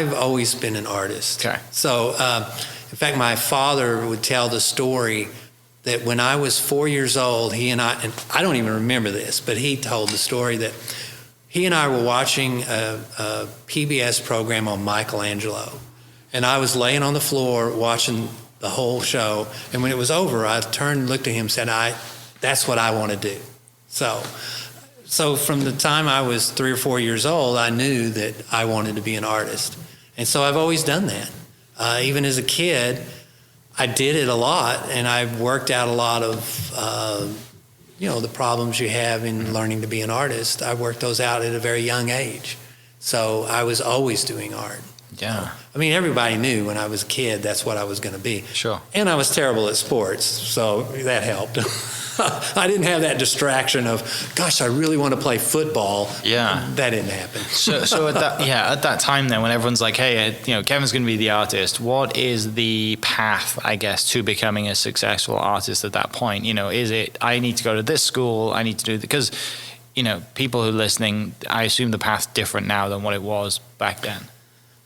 I've always been an artist. Okay. So, in fact, my father would tell the story that when I was 4 years old, and I don't even remember this, but he told the story that he and I were watching a PBS program on Michelangelo. And I was laying on the floor watching the whole show. And when it was over, I turned and looked at him and said, that's what I want to do. So from the time I was 3 or 4 years old, I knew that I wanted to be an artist. And so I've always done that. Even as a kid, I did it a lot, and I worked out a lot of, the problems you have in learning to be an artist. I worked those out at a very young age. So I was always doing art. Yeah. I mean, everybody knew when I was a kid that's what I was going to be. Sure. And I was terrible at sports, so that helped. I didn't have that distraction of, gosh, I really want to play football. Yeah. That didn't happen. So at that time then, when everyone's like, hey, Kevin's going to be the artist, what is the path, I guess, to becoming a successful artist at that point? Is it, I need to go to this school, I need to do, because, people who are listening, I assume the path's different now than what it was back then.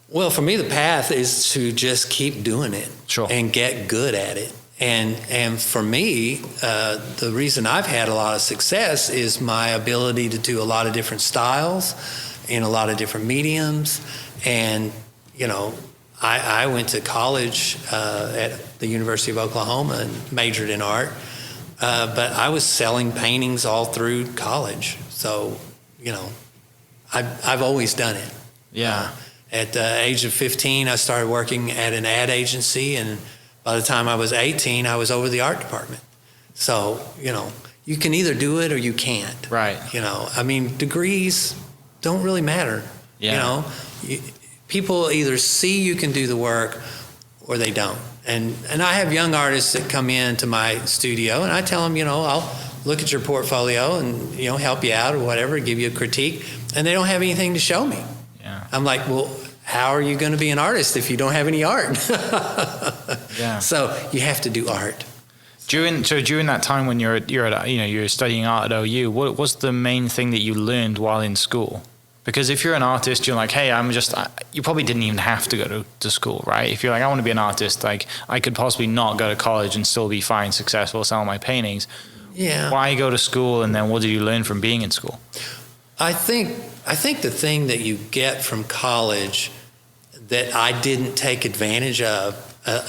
Well, for me, the path is to just keep doing it. Sure. And get good at it. And for me, the reason I've had a lot of success is my ability to do a lot of different styles in a lot of different mediums. And, I went to college at the University of Oklahoma and majored in art. But I was selling paintings all through college. So, I've always done it. Yeah. At the age of 15, I started working at an ad agency, and by the time I was 18, I was over the art department. So, you can either do it or you can't. Right. Degrees don't really matter. Yeah. People either see you can do the work or they don't. And I have young artists that come into my studio, and I tell them, I'll look at your portfolio and, help you out or whatever, give you a critique, and they don't have anything to show me. Yeah. I'm like, well, how are you going to be an artist if you don't have any art? Yeah. So you have to do art. During that time when you're studying art at OU, what was the main thing that you learned while in school? Because if you're an artist, you're like, hey, you probably didn't even have to go to school, right? If you're like, I want to be an artist, like I could possibly not go to college and still be fine, successful, selling my paintings. Yeah. Why go to school, and then what did you learn from being in school? I think the thing that you get from college that I didn't take advantage of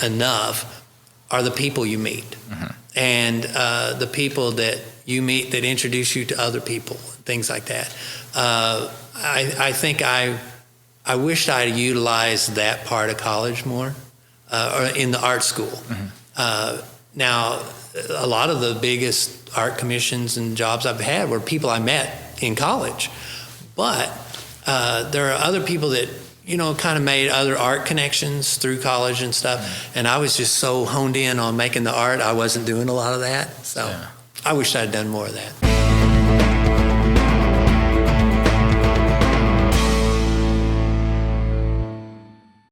enough are the people you meet. Mm-hmm. And the people that you meet that introduce you to other people, things like that. I think I wished I had utilized that part of college more, or in the art school. Mm-hmm. Now, a lot of the biggest art commissions and jobs I've had were people I met in college. But there are other people that, kind of made other art connections through college and stuff. Mm-hmm. And I was just so honed in on making the art, I wasn't doing a lot of that. So yeah. I wish I'd done more of that.